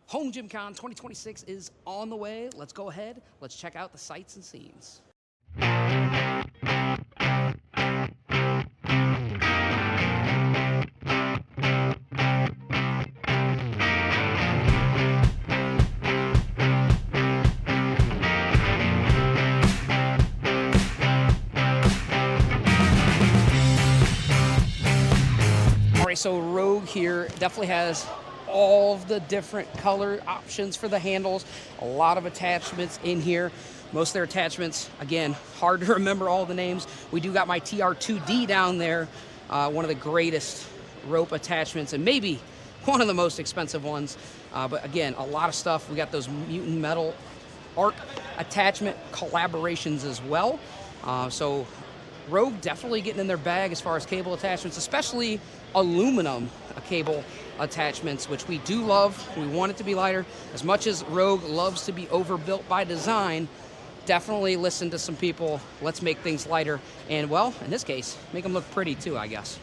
HomeGymCon 2026 is on the way. Let's go ahead. Let's check out the sights and scenes. All right, so Rogue here definitely has all of the different color options for the handles, a lot of attachments in here. Most of their attachments, again, hard to remember all the names. We do got my TR2D down there, one of the greatest rope attachments and maybe one of the most expensive ones. But again, a lot of stuff. We got those Mutant Metal arc attachment collaborations as well. So Rogue definitely getting in their bag as far as cable attachments, especially aluminum cable attachments, which we do love. We want it to be lighter. As much as Rogue loves to be overbuilt by design, definitely listen to some people. Let's make things lighter. And well, in this case, make them look pretty too, I guess.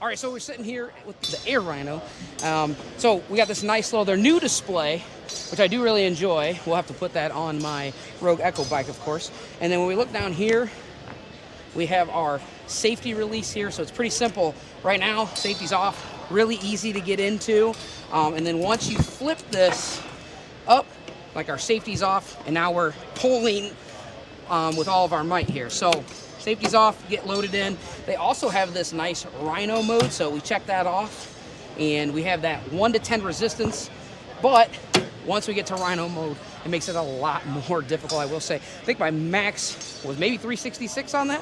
All right, so we're sitting here with the Air Rhino. So we got this nice little, their new display, which I do really enjoy. We'll have to put that on my Rogue Echo bike, of course. And then when we look down here, we have our safety release here. So it's pretty simple. Right now, safety's off, really easy to get into. And then once you flip this up, like our safety's off, and now we're pulling with all of our might here. So safety's off, get loaded in. They also have this nice Rhino mode, so we check that off. And we have that 1 to 10 resistance. But once we get to Rhino mode, it makes it a lot more difficult, I will say. I think my max was maybe 366 on that,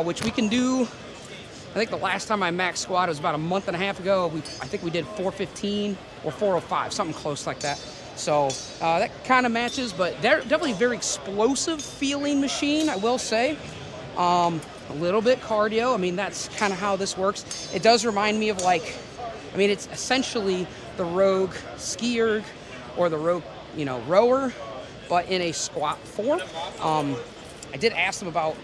which we can do. I think the last time I max squatted was about a month and a half ago. I think we did 415 or 405, something close like that. So that kind of matches, but they're definitely a very explosive feeling machine, I will say. A little bit cardio. I mean, that's kind of how this works. It does remind me of it's essentially the Rogue ski erg or the Rogue, rower, but in a squat form. I did ask them about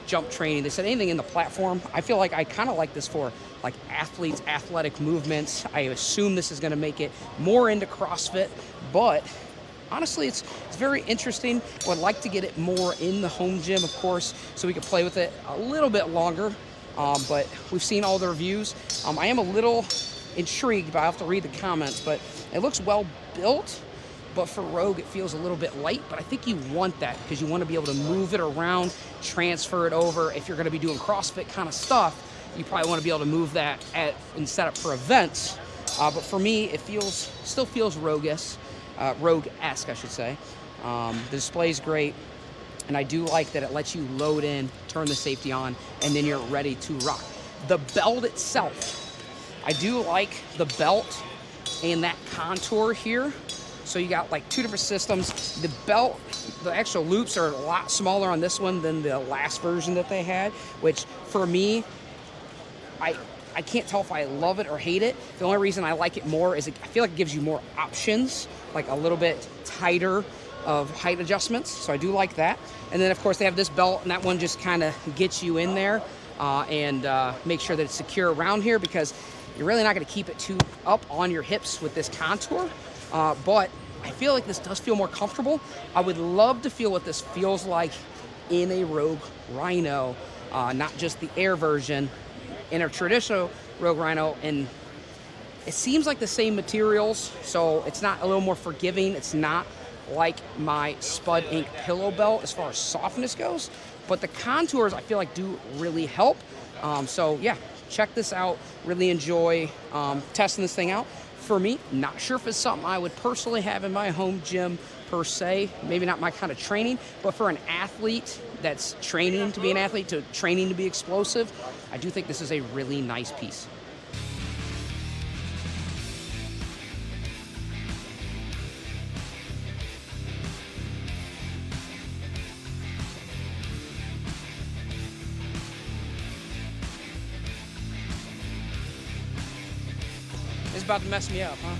jump training. They said anything in the platform. I feel like I kind of like this for athletes, athletic movements. I assume this is going to make it more into CrossFit, but honestly, it's very interesting. I would like to get it more in the home gym, of course, so we can play with it a little bit longer. But we've seen all the reviews. I am a little intrigued, but I have to read the comments. But it looks well built. But for Rogue, it feels a little bit light. But I think you want that because you want to be able to move it around, transfer it over. If you're going to be doing CrossFit kind of stuff, you probably want to be able to move that and set up for events. But for me, it still feels Rogue-esque, I should say. The display's great, and I do like that it lets you load in, turn the safety on, and then you're ready to rock. The belt itself, I do like the belt and that contour here. So you got two different systems. The belt, the actual loops are a lot smaller on this one than the last version that they had, which for me, I can't tell if I love it or hate it. The only reason I like it more is I feel like it gives you more options, like a little bit tighter of height adjustments. So I do like that. And then of course they have this belt, and that one just kind of gets you in there and make sure that it's secure around here, because you're really not going to keep it too up on your hips with this contour. But I feel like this does feel more comfortable. I would love to feel what this feels like in a Rogue Rhino, not just the Air version. In a traditional Rogue Rhino, and It seems like the same materials, so it's not a little more forgiving. It's not like my Spud Ink pillow belt as far as softness goes, but the contours I feel like do really help. So yeah, check this out. Really enjoy testing this thing out. For me, not sure if it's something I would personally have in my home gym per se. Maybe not my kind of training, but for an athlete that's training to be an athlete, to training to be explosive, I do think this is a really nice piece. It's about to mess me up, huh?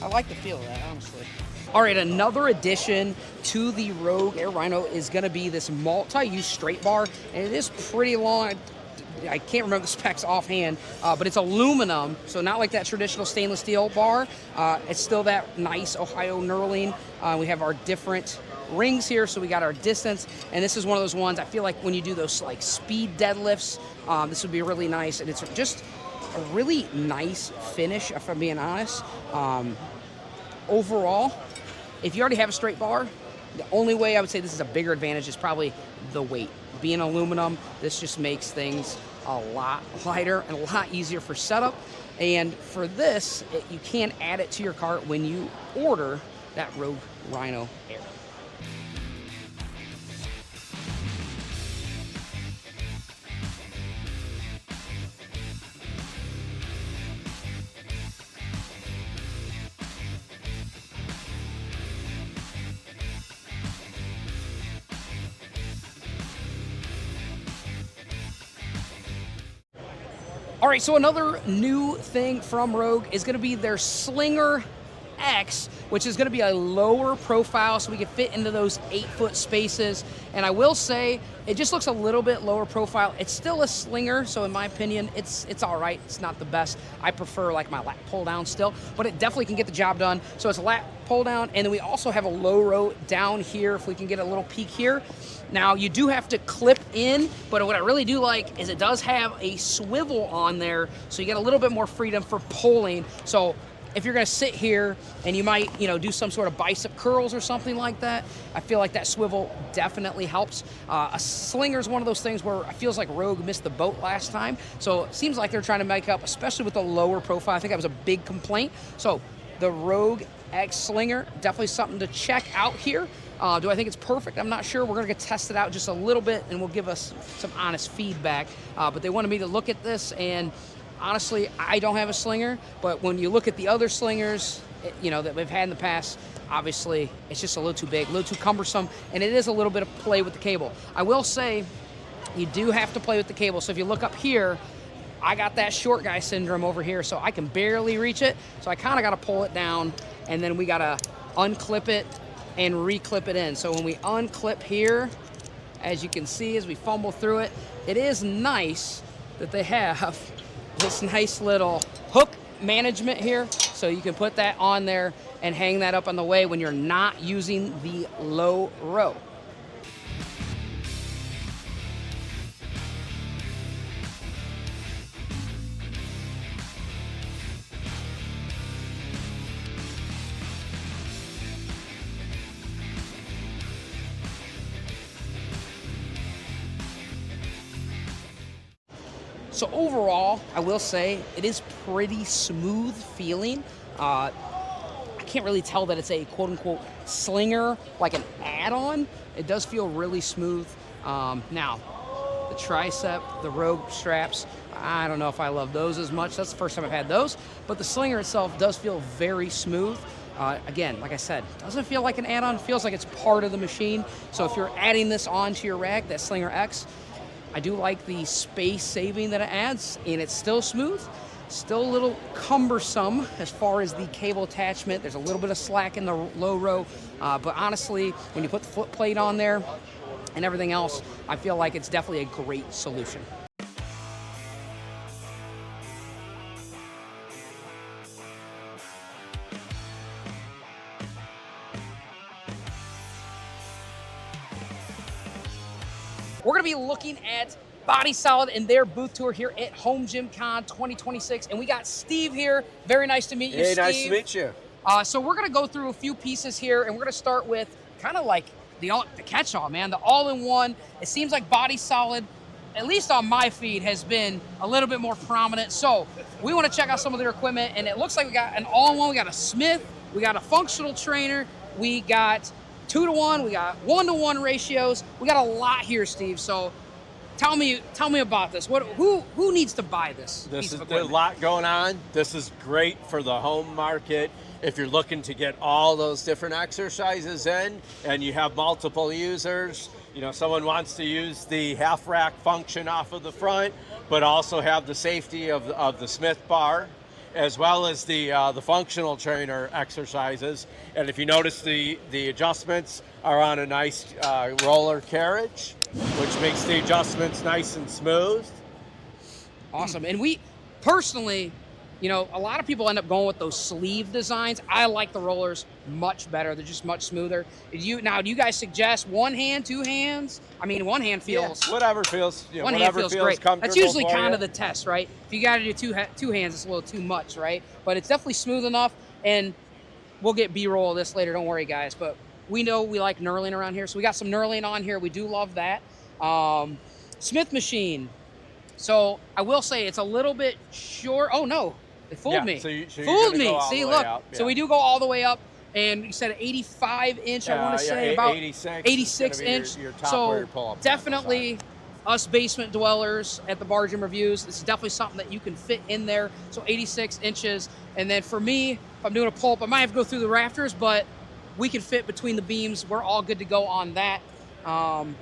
I like the feel of that, honestly. All right, another addition to the Rogue Air Rhino is gonna be this multi-use straight bar, and it is pretty long. I can't remember the specs offhand, but it's aluminum, so not like that traditional stainless steel bar. It's still that nice Ohio knurling. We have our different rings here, so we got our distance, and this is one of those ones I feel like when you do those like speed deadlifts, this would be really nice, and it's just a really nice finish, if I'm being honest. Overall, if you already have a straight bar, the only way I would say this is a bigger advantage is probably the weight. Being aluminum, this just makes things a lot lighter and a lot easier for setup. And for this, you can add it to your cart when you order that Rogue Rhino Air. All right, so another new thing from Rogue is gonna be their Slinger X, which is gonna be a lower profile so we can fit into those 8-foot spaces. And I will say, it just looks a little bit lower profile. It's still a slinger, so in my opinion, it's all right. It's not the best. I prefer like my lat pull down still, but it definitely can get the job done. So it's a lat pull down, and then we also have a low row down here if we can get a little peek here. Now, you do have to clip in, but what I really do like is it does have a swivel on there, so you get a little bit more freedom for pulling. So if you're gonna sit here and you might, do some sort of bicep curls or something like that, I feel like that swivel definitely helps. A slinger is one of those things where it feels like Rogue missed the boat last time. So it seems like they're trying to make up, especially with the lower profile. I think that was a big complaint. So the Rogue X Slinger, definitely something to check out here. Do I think it's perfect? I'm not sure. We're gonna test it out just a little bit and we'll give us some honest feedback. But they wanted me to look at this, and honestly, I don't have a slinger, but when you look at the other slingers, that we've had in the past, obviously it's just a little too big, a little too cumbersome, and it is a little bit of play with the cable. I will say, you do have to play with the cable. So if you look up here, I got that short guy syndrome over here, so I can barely reach it. So I kind of got to pull it down, and then we got to unclip it and reclip it in. So when we unclip here, as you can see, as we fumble through it, it is nice that they have this nice little hook management here, so you can put that on there and hang that up on the way when you're not using the low row. So overall, I will say it is pretty smooth feeling. I can't really tell that it's a quote-unquote slinger, like an add-on. It does feel really smooth. Now, the tricep, the Rogue straps, I don't know if I love those as much. That's the first time I've had those. But the slinger itself does feel very smooth. Again, like I said, doesn't feel like an add-on. It feels like it's part of the machine. So if you're adding this onto your rack, that Slinger X, I do like the space saving that it adds, and it's still smooth. Still a little cumbersome as far as the cable attachment. There's a little bit of slack in the low row, but honestly, when you put the foot plate on there and everything else, I feel like it's definitely a great solution. we're going to be looking at Body Solid and their booth tour here at HomeGymCon 2026. And we got Steve here. Very nice to meet you, Steve. Nice to meet you. So we're going to go through a few pieces here, and we're going to start with kind of like the catch-all, man, the all-in-one. It seems like Body Solid, at least on my feed, has been a little bit more prominent. So we want to check out some of their equipment, and it looks like we got an all-in-one. We got a Smith, we got a functional trainer, we got 2-to-1, we got 1-to-1 ratios. We got a lot here, Steve. So tell me about this. Who needs to buy this? There's a lot going on. This is great for the home market. If you're looking to get all those different exercises in and you have multiple users, you know, someone wants to use the half rack function off of the front, but also have the safety of the Smith bar, as well as the functional trainer exercises. And if you notice, the adjustments are on a nice roller carriage, which makes the adjustments nice and smooth. Awesome. And we personally, you know, a lot of people end up going with those sleeve designs. I like the rollers much better. They're just much smoother. Do you guys suggest one hand, two hands? I mean, one hand feels... Yeah, whatever feels, you know, one whatever hand feels great. That's usually kind of the test, right? If you got to do two hands, it's a little too much, right? But it's definitely smooth enough, and we'll get B-roll of this later. Don't worry, guys. But we know we like knurling around here, so we got some knurling on here. We do love that. Smith machine. So I will say it's a little bit short. Oh, no. It fooled me. Fooled me. See, look. Yeah. So we do go all the way up, and you said an 85 inch. I want to say about 86 inch. Your so definitely us basement dwellers at the Bar Gym Reviews. This is definitely something that you can fit in there. So 86 inches. And then for me, if I'm doing a pull-up, I might have to go through the rafters, but we can fit between the beams. We're all good to go on that.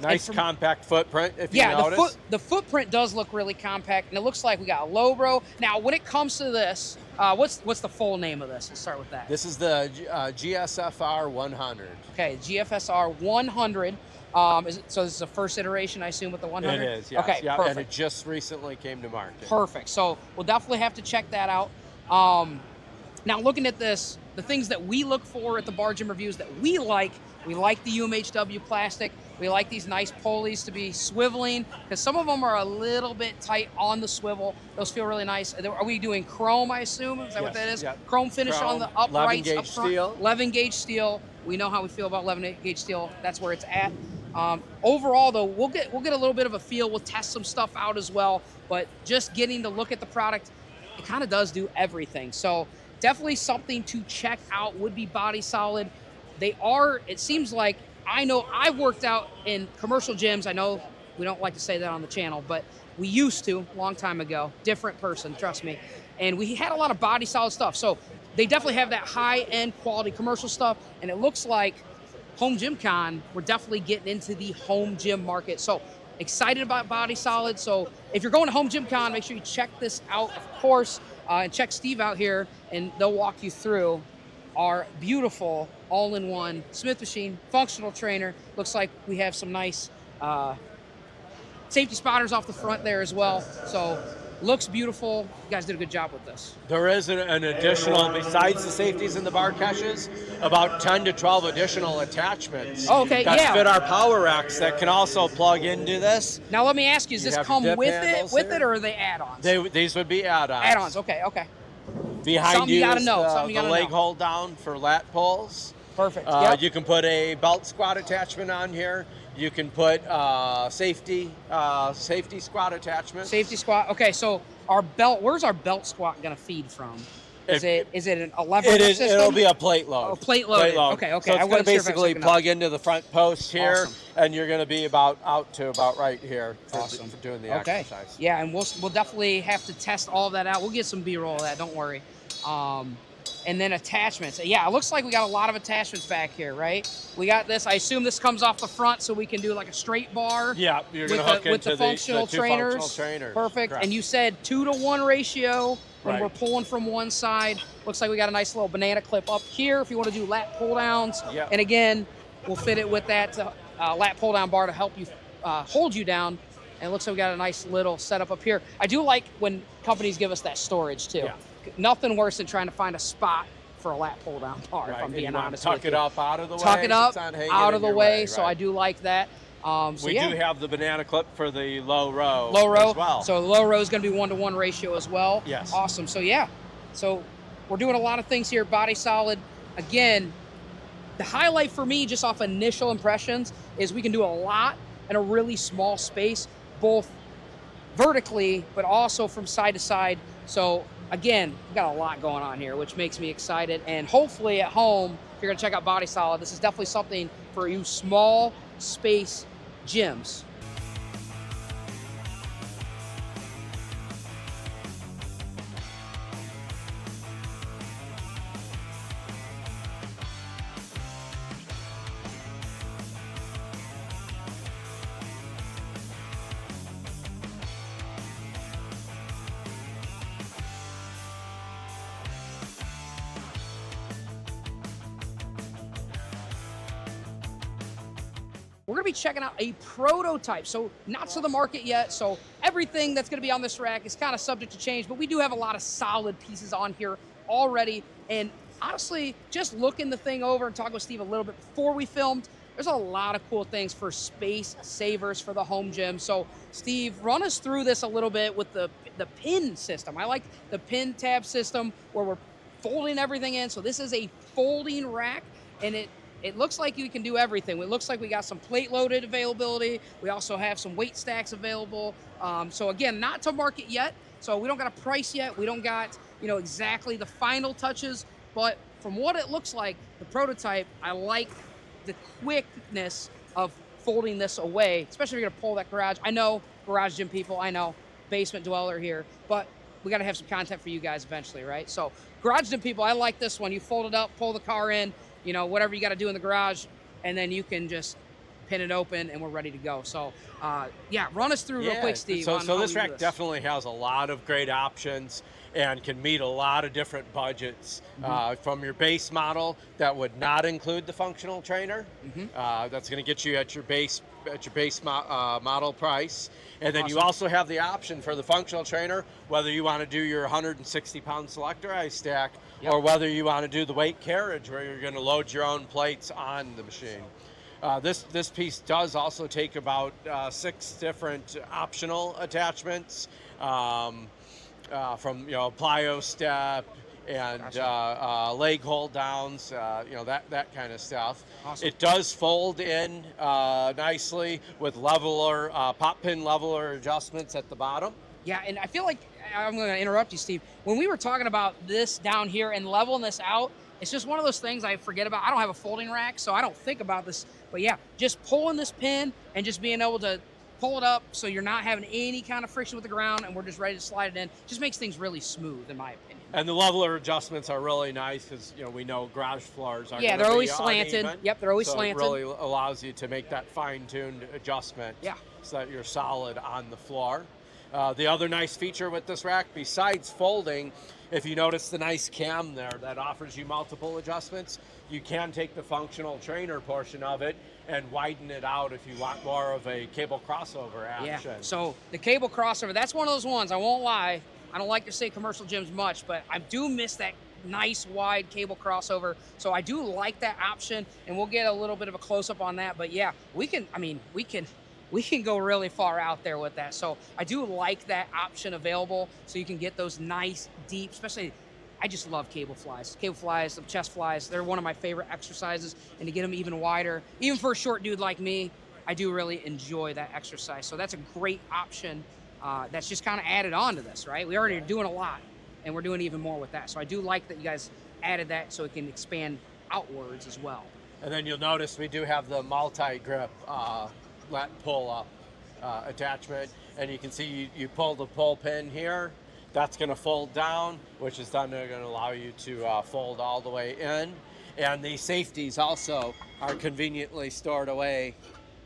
Nice compact footprint, if you notice. Yeah, the footprint does look really compact, and it looks like we got a low bro. Now, when it comes to this, what's the full name of this? Let's start with that. This is the GSFR 100. Okay, GFSR 100. So this is the first iteration, I assume, with the 100? It is, yes. Okay, yeah, perfect. And it just recently came to market. Perfect. So we'll definitely have to check that out. Now, looking at this, the things that we look for at the Bar Gym Reviews that we like the UMHW plastic. We like these nice pulleys to be swiveling, because some of them are a little bit tight on the swivel. Those feel really nice. Are we doing chrome, I assume? Is that what that is? Yeah. Chrome finish on the uprights, 11-gauge up front. steel. 11-gauge steel. We know how we feel about 11-gauge steel. That's where it's at. Overall, though, we'll get a little bit of a feel. We'll test some stuff out as well. But just getting to look at the product, it kind of does do everything. So definitely something to check out would be Body Solid. They are, it seems like, I know I've worked out in commercial gyms. I know we don't like to say that on the channel, but we used to a long time ago. Different person, trust me. And we had a lot of Body Solid stuff. So they definitely have that high-end quality commercial stuff. And it looks like HomeGymCon, we're definitely getting into the home gym market. So excited about Body Solid. So if you're going to HomeGymCon, make sure you check this out, of course, and check Steve out here, and they'll walk you through our beautiful all-in-one Smith machine, functional trainer. Looks like we have some nice safety spotters off the front there as well. So looks beautiful. You guys did a good job with this. There is an additional, besides the safeties and the bar caches, about 10 to 12 additional attachments that fit our power racks that can also plug into this. Now let me ask you, does this come with it, or are they add-ons? These would be add-ons. Add-ons, okay. Behind something you gotta is know. the leg hold down for lat pulls. Perfect. You can put a belt squat attachment on here. You can put safety squat attachment. Safety squat. Okay, so our belt. Where's our belt squat going to feed from? Is it an 11 system? It'll be a plate load. Oh, plate load. Okay. So it's going to basically plug into the front post here, and you're going to be out to about right here for doing the exercise. Yeah, and we'll definitely have to test all of that out. We'll get some B-roll of that. Don't worry. And then attachments. Yeah, it looks like we got a lot of attachments back here, right? We got this. I assume this comes off the front, so we can do like a straight bar. Yeah, you're going to hook into the functional trainers. Functional trainers. Perfect. Correct. And you said 2-to-1 ratio when we're pulling from one side. Looks like we got a nice little banana clip up here if you want to do lat pull downs. Yep. And again, we'll fit it with that lat pull down bar to help you hold you down. And it looks like we got a nice little setup up here. I do like when companies give us that storage too. Yeah. Nothing worse than trying to find a spot for a lat pull down bar, if I'm being honest with you. Tuck it up out of the way. Tuck it up out of the way, so right. I do like that. We do have the banana clip for the low row. Low row. As well. So low row is going to be 1-to-1 ratio as well. Yes. Awesome. So yeah. So we're doing a lot of things here. Body solid. Again, the highlight for me, just off initial impressions, is we can do a lot in a really small space, both vertically, but also from side to side. So again, we've got a lot going on here, which makes me excited. And hopefully at home, if you're gonna check out Body Solid, this is definitely something for you small space gyms. We're gonna be checking out a prototype, so not to the market yet, so everything that's gonna be on this rack is kind of subject to change, but we do have a lot of solid pieces on here already. And honestly, just looking the thing over and talking with Steve a little bit before we filmed, there's a lot of cool things for space savers for the home gym. So Steve, run us through this a little bit with the pin system. I like the pin tab system where we're folding everything in. So this is a folding rack, and it looks like you can do everything. It looks like we got some plate loaded availability. We also have some weight stacks available. So again, not to market yet. So we don't got a price yet. We don't got, exactly the final touches, but from what it looks like, the prototype, I like the quickness of folding this away, especially if you're gonna pull that garage. I know garage gym people, I know basement dweller here, but we gotta have some content for you guys eventually, right? So garage gym people, I like this one. You fold it up, pull the car in, whatever you got to do in the garage, and then you can just pin it open and we're ready to go. So yeah, run us through real quick, Steve. So this rack definitely has a lot of great options and can meet a lot of different budgets. From your base model that would not include the functional trainer, that's going to get you at your base model price. And then you also have the option for the functional trainer, whether you want to do your 160-pound selectorized stack or whether you want to do the weight carriage where you're going to load your own plates on the machine. This piece does also take about 6 different optional attachments, from plyo step and leg hold downs, that kind of stuff. Awesome. It does fold in nicely with leveler, pop pin leveler adjustments at the bottom. Yeah, and I feel like, I'm going to interrupt you, Steve. When we were talking about this down here and leveling this out, it's just one of those things I forget about. I don't have a folding rack, so I don't think about this. But yeah, just pulling this pin and just being able to pull it up so you're not having any kind of friction with the ground and we're just ready to slide it in, just makes things really smooth, in my opinion. And the leveler adjustments are really nice because we know garage floors are they're always slanted. Uneven. Yep, they're always so slanted. It really allows you to make that fine-tuned adjustment so that you're solid on the floor. The other nice feature with this rack, besides folding, if you notice the nice cam there that offers you multiple adjustments, you can take the functional trainer portion of it and widen it out if you want more of a cable crossover action. Yeah, so the cable crossover, that's one of those ones, I won't lie, I don't like to say commercial gyms much, but I do miss that nice wide cable crossover. So I do like that option, and we'll get a little bit of a close-up on that. But yeah, we can go really far out there with that. So I do like that option available, so you can get those nice, deep, especially, I just love cable flies. Cable flies, the chest flies, they're one of my favorite exercises. And to get them even wider, even for a short dude like me, I do really enjoy that exercise. So that's a great option that's just kind of added on to this, right? We already are doing a lot, and we're doing even more with that. So I do like that you guys added that so it can expand outwards as well. And then you'll notice we do have the multi-grip lat pull-up attachment, and you can see you pull the pull pin here. That's going to fold down, which is then going to allow you to fold all the way in. And the safeties also are conveniently stored away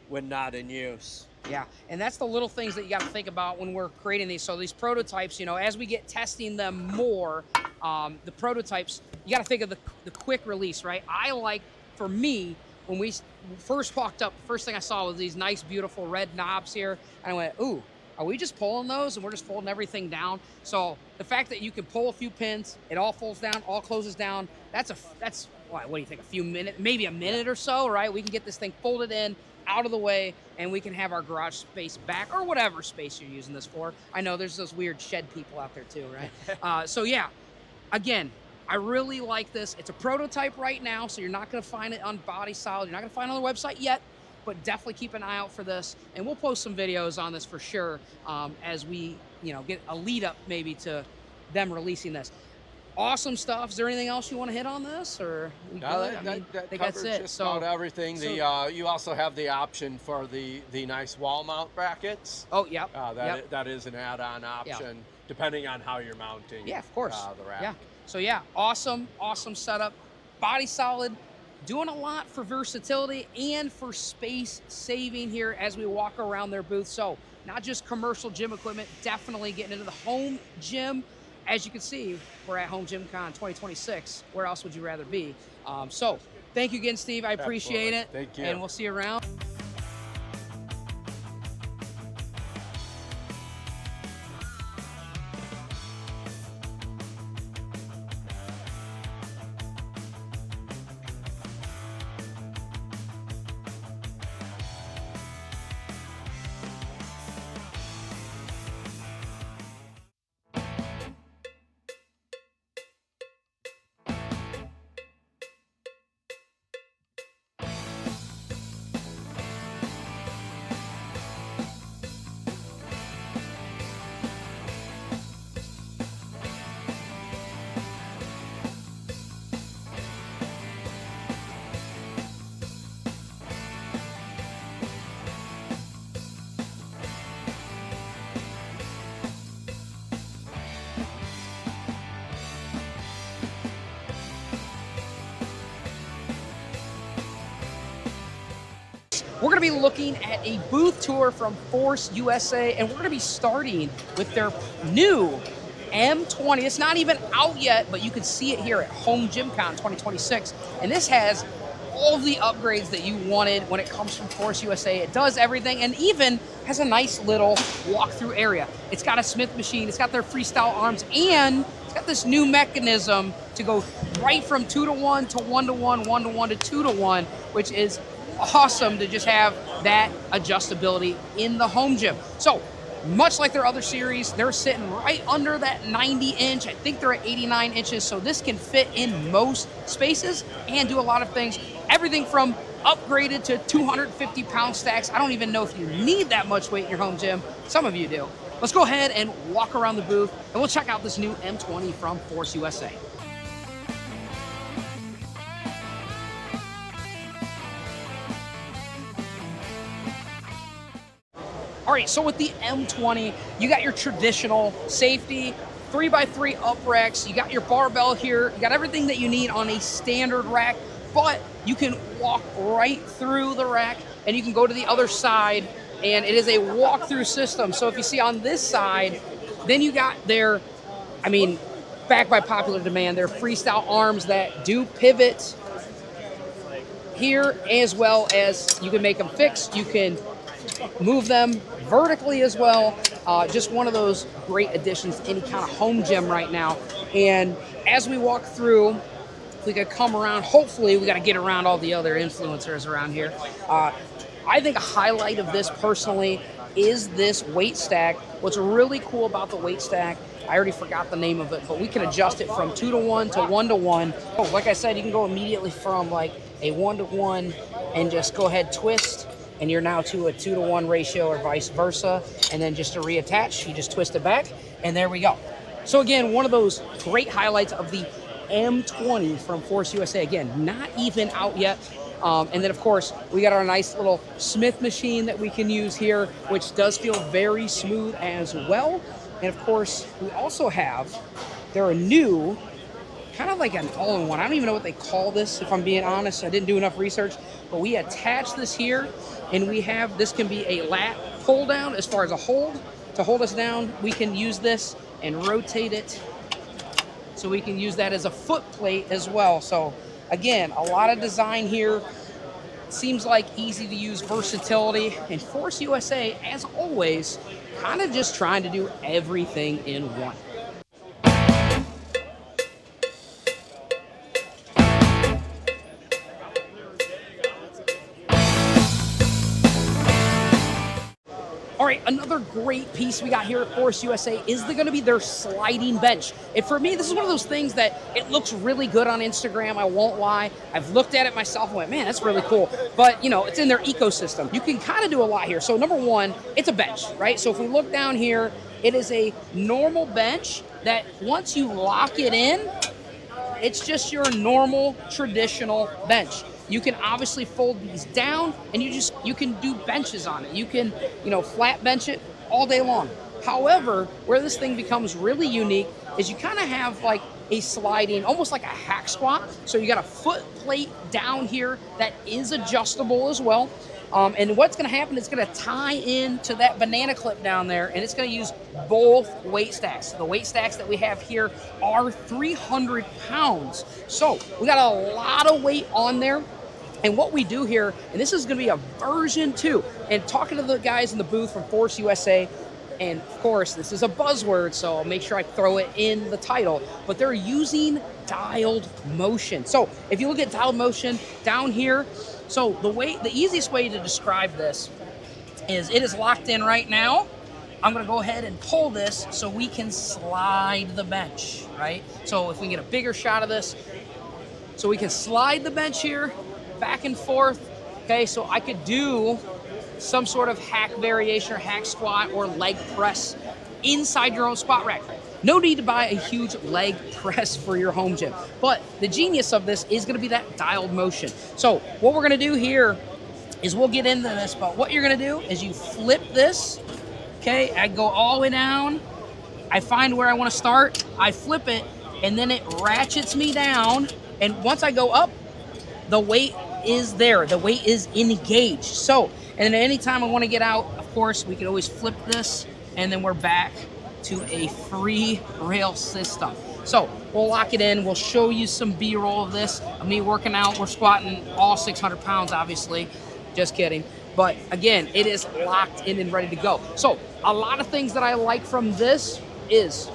when not in use. Yeah, and that's the little things that you got to think about when we're creating these. So these prototypes, as we get testing them more, the prototypes, you got to think of the quick release, right? I like, for me, when we first walked up, the first thing I saw was these nice, beautiful red knobs here. And I went, ooh, are we just pulling those and we're just folding everything down? So the fact that you can pull a few pins, it all folds down, all closes down, that's what do you think, a few minutes, maybe a minute or so, right? We can get this thing folded in, out of the way, and we can have our garage space back, or whatever space you're using this for. I know there's those weird shed people out there too, right? So yeah, again, I really like this. It's a prototype right now, so you're not gonna find it on Body Solid. You're not gonna find it on the website yet, but definitely keep an eye out for this. And we'll post some videos on this for sure as we, get a lead up maybe to them releasing this. Awesome stuff. Is there anything else you want to hit on this, or we good? That covers that's it. Just about everything. You also have the option for the nice wall mount brackets. Oh, yep. That is an add-on option, depending on how you're mounting. Yeah, of course. The rack. Yeah. So yeah, awesome setup. Body Solid, doing a lot for versatility and for space saving here as we walk around their booth. So not just commercial gym equipment, definitely getting into the home gym. As you can see, we're at HomeGymCon 2026. Where else would you rather be? So thank you again, Steve. I appreciate it. Thank you. And we'll see you around. We're going to be looking at a booth tour from Force USA, and we're going to be starting with their new M20. It's not even out yet, but you can see it here at HomeGymCon 2026. And this has all of the upgrades that you wanted when it comes from Force USA. It does everything, and even has a nice little walkthrough area. It's got a Smith machine, it's got their freestyle arms, and it's got this new mechanism to go right from 2-to-1 to 1-to-1, 1-to-1 to 2-to-1, which is awesome to just have that adjustability in the home gym. So much like their other series, they're sitting right under that 90-inch. I think they're at 89 inches, so this can fit in most spaces and do a lot of things. Everything from upgraded to 250-pound stacks. I don't even know if you need that much weight in your home gym. Some of you do. Let's go ahead and walk around the booth, and we'll check out this new M20 from Force USA. All right, so with the M20, you got your traditional safety, 3x3 up racks, you got your barbell here, you got everything that you need on a standard rack, but you can walk right through the rack and you can go to the other side, and it is a walk-through system. So if you see on this side, then you got their, backed by popular demand, their freestyle arms that do pivot here, as well as you can make them fixed, you can move them vertically as well. Just one of those great additions to any kind of home gym right now. And as we walk through, if we could come around, hopefully we got to get around all the other influencers around here. I think a highlight of this personally is this weight stack. What's really cool about the weight stack, I already forgot the name of it, but we can adjust it from 2-to-1 to 1-to-1. Oh, like I said, you can go immediately from like a 1-to-1 and just go ahead, twist, and you're now to a 2-to-1 ratio or vice versa. And then just to reattach, you just twist it back, and there we go. So again, one of those great highlights of the M20 from Force USA. Again, not even out yet. And then of course, we got our nice little Smith machine that we can use here, which does feel very smooth as well. And of course, we also have, they're a new, kind of like an all-in-one. I don't even know what they call this, if I'm being honest. I didn't do enough research, but we attach this here, and we have, this can be a lat pull down as far as a hold. To hold us down, we can use this and rotate it, so we can use that as a foot plate as well. So again, a lot of design here. Seems like easy to use versatility, and Force USA, as always, kind of just trying to do everything in one. right, another great piece we got here at Force USA is going to be their sliding bench. And for me, this is one of those things that it looks really good on Instagram, I won't lie. I've looked at it myself and went, man, that's really cool. But, you know, it's in their ecosystem. You can kind of do a lot here. So number one, it's a bench, right? So if we look down here, it is a normal bench that once you lock it in, it's just your normal traditional bench. You can obviously fold these down and you can do benches on it. You can, you know, flat bench it all day long. However, where this thing becomes really unique is you kind of have like a sliding, almost like a hack squat. So you got a foot plate down here that is adjustable as well. And what's going to happen is it's going to tie into that banana clip down there, and it's going to use both weight stacks. The weight stacks that we have here are 300 pounds. So we got a lot of weight on there. And what we do here, and this is going to be a version 2, and talking to the guys in the booth from Force USA, and of course, this is a buzzword, so I'll make sure I throw it in the title, but they're using dialed motion. So if you look at dialed motion down here, so the easiest way to describe this is it is locked in right now. I'm gonna go ahead and pull this so we can slide the bench, right? So if we get a bigger shot of this, so we can slide the bench here, back and forth, okay? So I could do some sort of hack variation or hack squat or leg press inside your own squat rack. No need to buy a huge leg press for your home gym. But the genius of this is gonna be that dialed motion. So what we're gonna do here is we'll get into this, but what you're gonna do is you flip this, okay? I go all the way down, I find where I wanna start, I flip it, and then it ratchets me down, and once I go up, the weight is there, the weight is engaged. So, and then anytime I wanna get out, of course, we can always flip this, and then we're back to a free rail system. So we'll lock it in. We'll show you some B-roll of this, of me working out. We're squatting all 600 pounds, obviously. Just kidding. But again, it is locked in and ready to go. So a lot of things that I like from this is,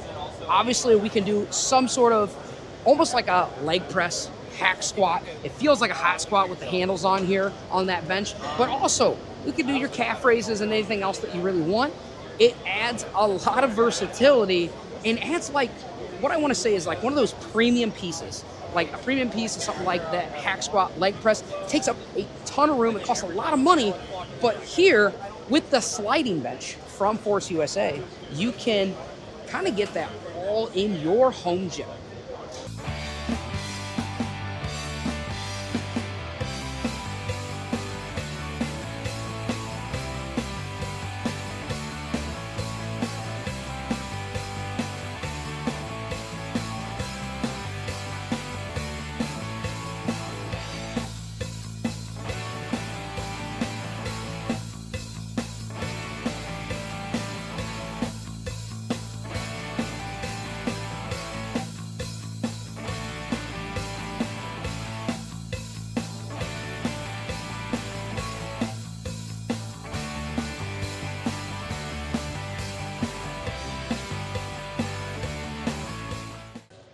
obviously we can do some sort of, almost like a leg press, hack squat. It feels like a hot squat with the handles on here on that bench. But also, you can do your calf raises and anything else that you really want. It adds a lot of versatility and adds, like, what I want to say is like one of those premium pieces. Like a premium piece is something like that hack squat leg press. It takes up a ton of room. It costs a lot of money. But here, with the sliding bench from Force USA, you can kind of get that all in your home gym.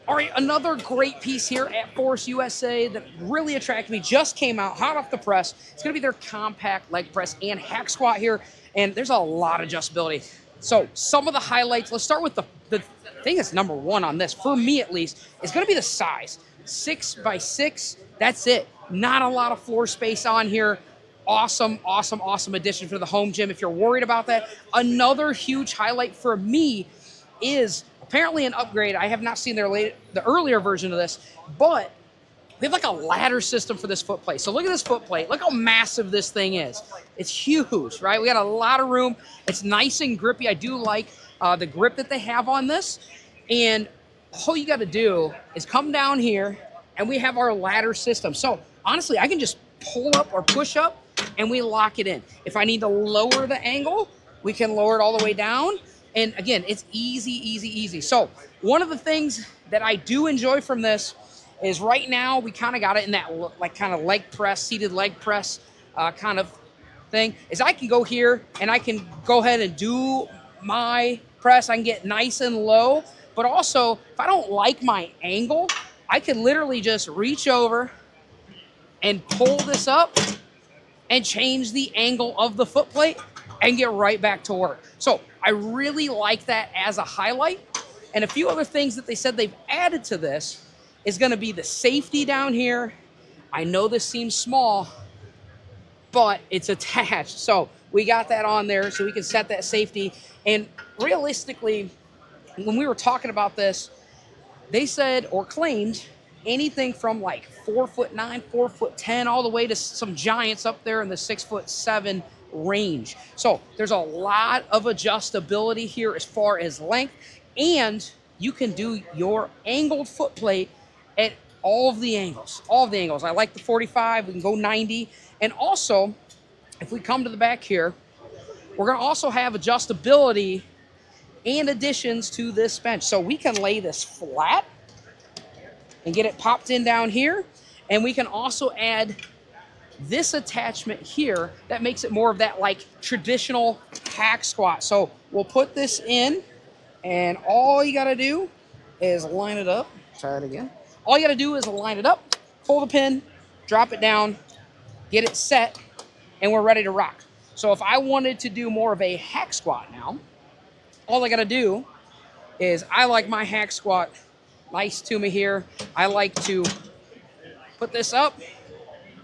All right, another great piece here at Force USA that really attracted me, just came out, hot off the press. It's gonna be their compact leg press and hack squat here, and there's a lot of adjustability. So some of the highlights, let's start with the thing that's number one on this, for me at least, is gonna be the size. 6x6, that's it. Not a lot of floor space on here. Awesome, awesome, awesome addition for the home gym if you're worried about that. Another huge highlight for me is apparently an upgrade. I have not seen the earlier version of this, but we have like a ladder system for this foot plate. So look at this foot plate. Look how massive this thing is. It's huge, right? We got a lot of room. It's nice and grippy. I do like the grip that they have on this. And all you got to do is come down here, and we have our ladder system. So honestly, I can just pull up or push up, and we lock it in. If I need to lower the angle, we can lower it all the way down. And again, it's easy, easy, easy. So one of the things that I do enjoy from this is right now we kind of got it in that like kind of leg press, seated leg press kind of thing, is I can go here and I can go ahead and do my press. I can get nice and low, but also if I don't like my angle, I can literally just reach over and pull this up and change the angle of the foot plate and get right back to work. So I really like that as a highlight. And a few other things that they said they've added to this is going to be the safety down here. I know this seems small, but it's attached. So we got that on there so we can set that safety. And realistically, when we were talking about this, they said or claimed anything from like 4'9", 4'10", all the way to some giants up there in the 6'7" range. So there's a lot of adjustability here as far as length, and you can do your angled foot plate at all of the angles, I like the 45, we can go 90. And also, if we come to the back here, we're gonna also have adjustability and additions to this bench. So we can lay this flat and get it popped in down here. And we can also add this attachment here that makes it more of that like traditional hack squat. So we'll put this in, and all you gotta do is line it up. Try it again. All you gotta do is line it up, pull the pin, drop it down, get it set, and we're ready to rock. So if I wanted to do more of a hack squat now, all I gotta do is, I like my hack squat nice to me here. I like to put this up.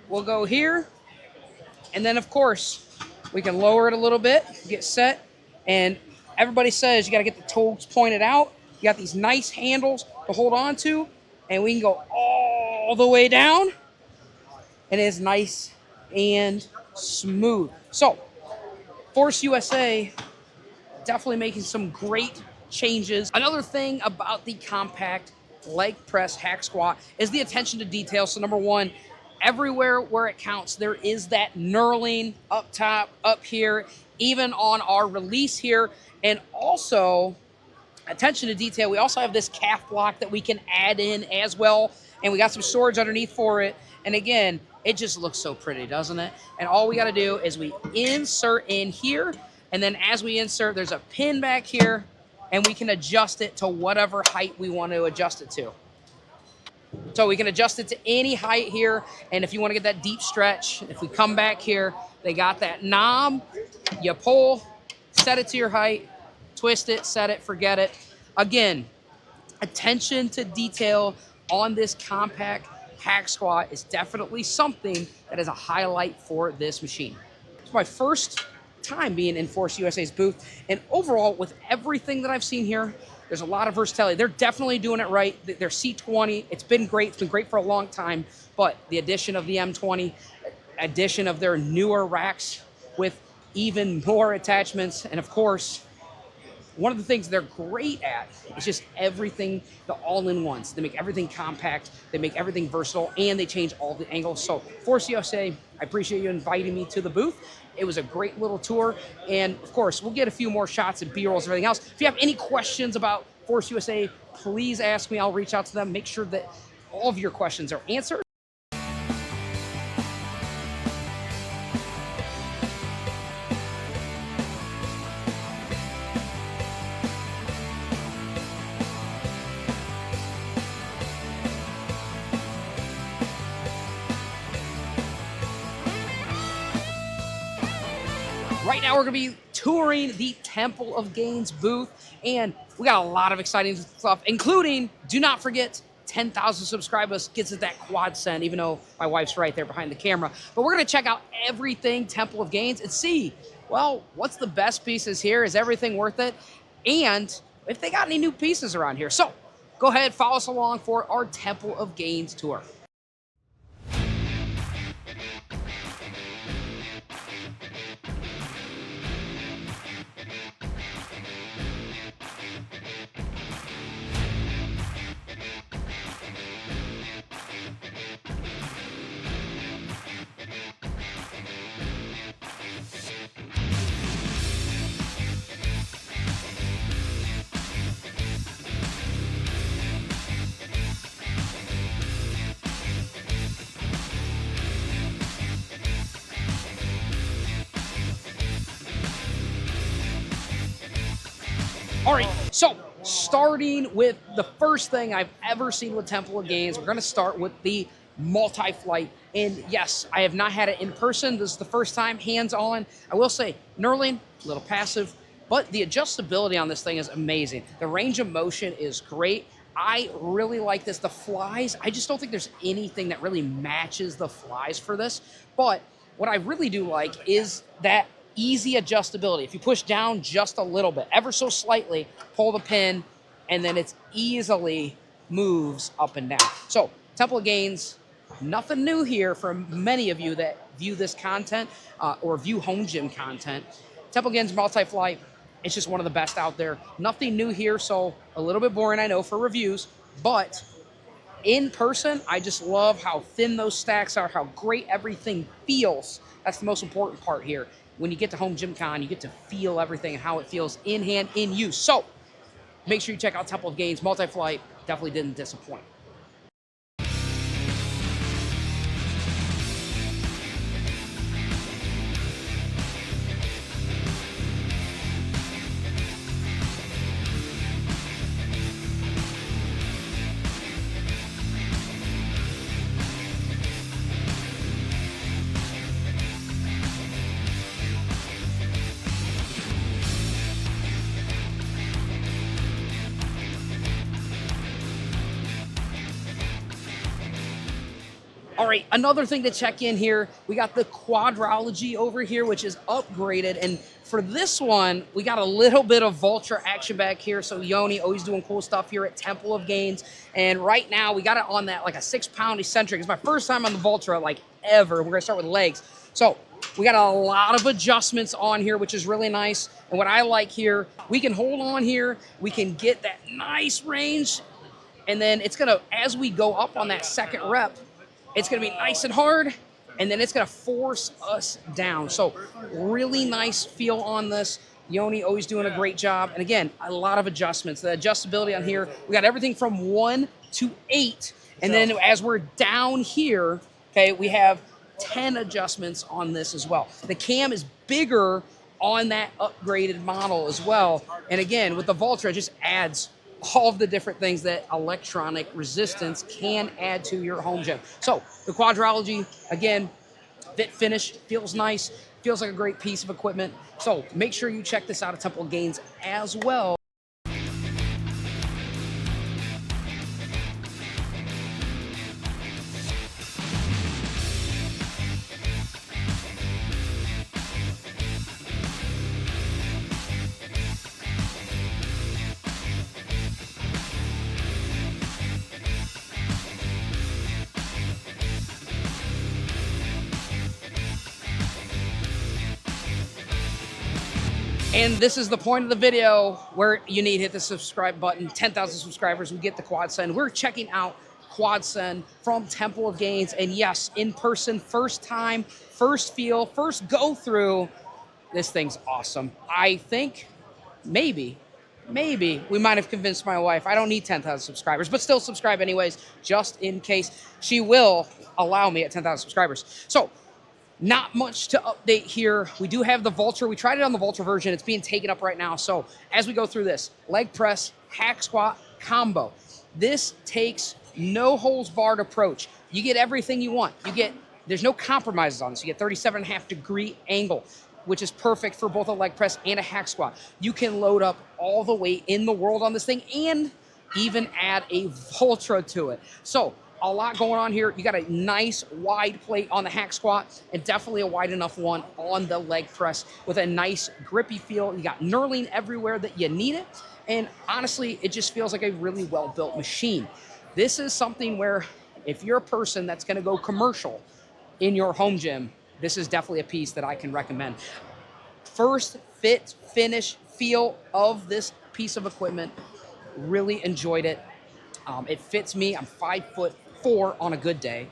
We'll go here. And then of course, we can lower it a little bit, get set. And everybody says you gotta get the toes pointed out. You got these nice handles to hold on to, and we can go all the way down. And it's nice and smooth. So, Force USA definitely making some great changes. Another thing about the compact leg press hack squat is the attention to detail. So number one, everywhere where it counts, there is that knurling up top, up here, even on our release here. And also, attention to detail, we also have this calf block that we can add in as well. And we got some storage underneath for it. And again, it just looks so pretty, doesn't it? And all we gotta do is we insert in here, and then as we insert, there's a pin back here, and we can adjust it to whatever height we want to adjust it to. So we can adjust it to any height here, and if you want to get that deep stretch, if we come back here, they got that knob. You pull, set it to your height, twist it, set it, forget it. Again, attention to detail on this compact hack squat is definitely something that is a highlight for this machine. It's my first time being in Force USA's booth, and overall, with everything that I've seen here, there's a lot of versatility. They're definitely doing it right. Their C20, it's been great. It's been great for a long time, but the addition of the M20, addition of their newer racks with even more attachments, and of course, one of the things they're great at is just everything, the all-in-ones. They make everything compact, they make everything versatile, and they change all the angles. So Force USA, I appreciate you inviting me to the booth. It was a great little tour, and of course, we'll get a few more shots and B-rolls and everything else. If you have any questions about Force USA, please ask me. I'll reach out to them, make sure that all of your questions are answered. Right now, we're going to be touring the Temple of Gains booth, and we got a lot of exciting stuff, including, do not forget, 10,000 subscribers gets us that Quadsend, even though my wife's right there behind the camera. But we're going to check out everything Temple of Gains and see, well, what's the best pieces here? Is everything worth it? And if they got any new pieces around here. So go ahead, follow us along for our Temple of Gains tour. All right, so starting with the first thing I've ever seen with Temple of Gains, we're gonna start with the multi-flight. And yes, I have not had it in person. This is the first time hands-on. I will say, knurling, a little passive, but the adjustability on this thing is amazing. The range of motion is great. I really like this. The flies, I just don't think there's anything that really matches the flies for this. But what I really do like is that easy adjustability. If you push down just a little bit, ever so slightly, pull the pin, and then it's easily moves up and down. So Temple of Gains, nothing new here for many of you that view this content or view home gym content. Temple of Gains multi-flight, it's just one of the best out there. Nothing new here, so a little bit boring, I know, for reviews, but in person, I just love how thin those stacks are, how great everything feels. That's the most important part here. When you get to HomeGymCon, you get to feel everything and how it feels in hand, in use. So make sure you check out Temple of Gains multi-flight. Definitely didn't disappoint. All right, another thing to check in here, we got the quadrology over here, which is upgraded. And for this one, we got a little bit of Vultra action back here. So Yoni always doing cool stuff here at Temple of Gains. And right now we got it on that like a 6-pound eccentric. It's my first time on the Vultra like ever. We're gonna start with legs. So we got a lot of adjustments on here, which is really nice. And what I like here, we can hold on here, we can get that nice range. And then it's gonna, as we go up on that second rep, it's gonna be nice and hard, and then it's gonna force us down. So really nice feel on this. Yoni always doing a great job. And again, a lot of adjustments. The adjustability on here, we got everything from 1 to 8. And then as we're down here, okay, we have 10 adjustments on this as well. The cam is bigger on that upgraded model as well. And again, with the Vultra, it just adds all of the different things that electronic resistance can add to your home gym. So the quadrology, again, fit finish, feels nice, feels like a great piece of equipment. So make sure you check this out at Temple of Gains as well. And this is the point of the video where you need to hit the subscribe button. 10,000 subscribers, we get the Quadsend. We're checking out Quadsend from Temple of Gains. And yes, in person, first time, first feel, first go through. This thing's awesome. I think maybe we might have convinced my wife. I don't need 10,000 subscribers, but still subscribe anyways, just in case. She will allow me at 10,000 subscribers. So not much to update here. We do have the Vultra. We tried it on the Vultra version. It's being taken up right now. So as we go through this, leg press, hack squat, combo. This takes no holds barred approach. You get everything you want. There's no compromises on this. You get 37.5-degree angle, which is perfect for both a leg press and a hack squat. You can load up all the weight in the world on this thing and even add a Vultra to it. So a lot going on here. You got a nice wide plate on the hack squat and definitely a wide enough one on the leg press with a nice grippy feel. You got knurling everywhere that you need it. And honestly, it just feels like a really well-built machine. This is something where if you're a person that's gonna go commercial in your home gym, this is definitely a piece that I can recommend. First fit, finish, feel of this piece of equipment, really enjoyed it. It fits me. I'm 5'4" on a good day,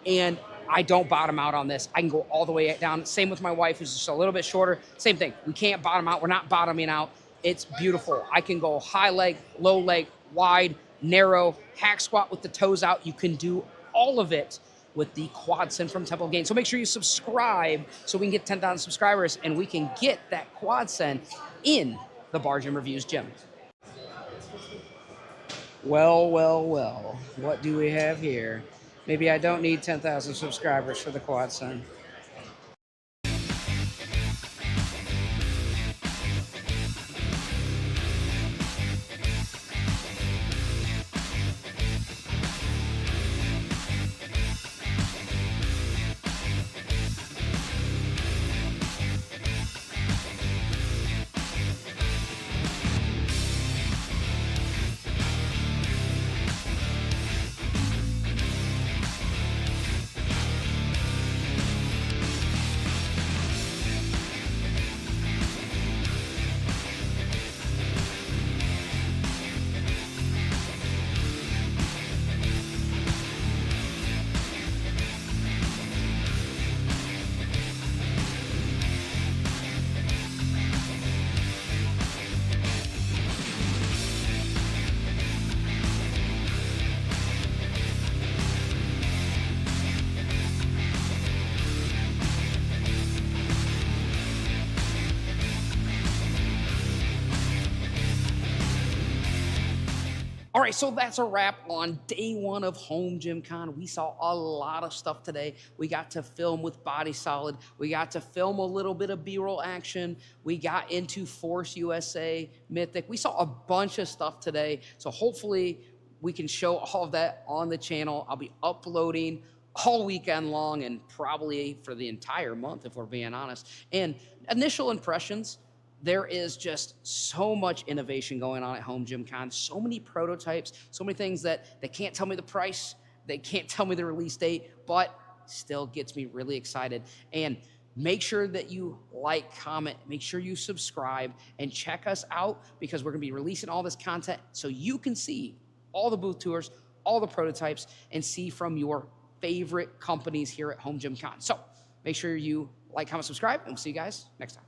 and I don't bottom out on this. I can go all the way down. Same with my wife, who's just a little bit shorter. Same thing. We can't bottom out. We're not bottoming out. It's beautiful. I can go high leg, low leg, wide, narrow, hack squat with the toes out. You can do all of it with the Quadsend from Temple of Gains. So make sure you subscribe so we can get 10,000 subscribers and we can get that Quadsend in the Bar Gym Reviews gym. Well, what do we have here? Maybe I don't need 10,000 subscribers for the Quadsend. All right, so that's a wrap on day one of HomeGymCon. We saw a lot of stuff today. We got to film with Body Solid. We got to film a little bit of B-roll action. We got into Force USA, Mythic. We saw a bunch of stuff today. So hopefully we can show all of that on the channel. I'll be uploading all weekend long and probably for the entire month, if we're being honest. And initial impressions, there is just so much innovation going on at HomeGymCon, so many prototypes, so many things that they can't tell me the price, they can't tell me the release date, but still gets me really excited. And make sure that you like, comment, make sure you subscribe, and check us out because we're gonna be releasing all this content so you can see all the booth tours, all the prototypes, and see from your favorite companies here at HomeGymCon. So make sure you like, comment, subscribe, and we'll see you guys next time.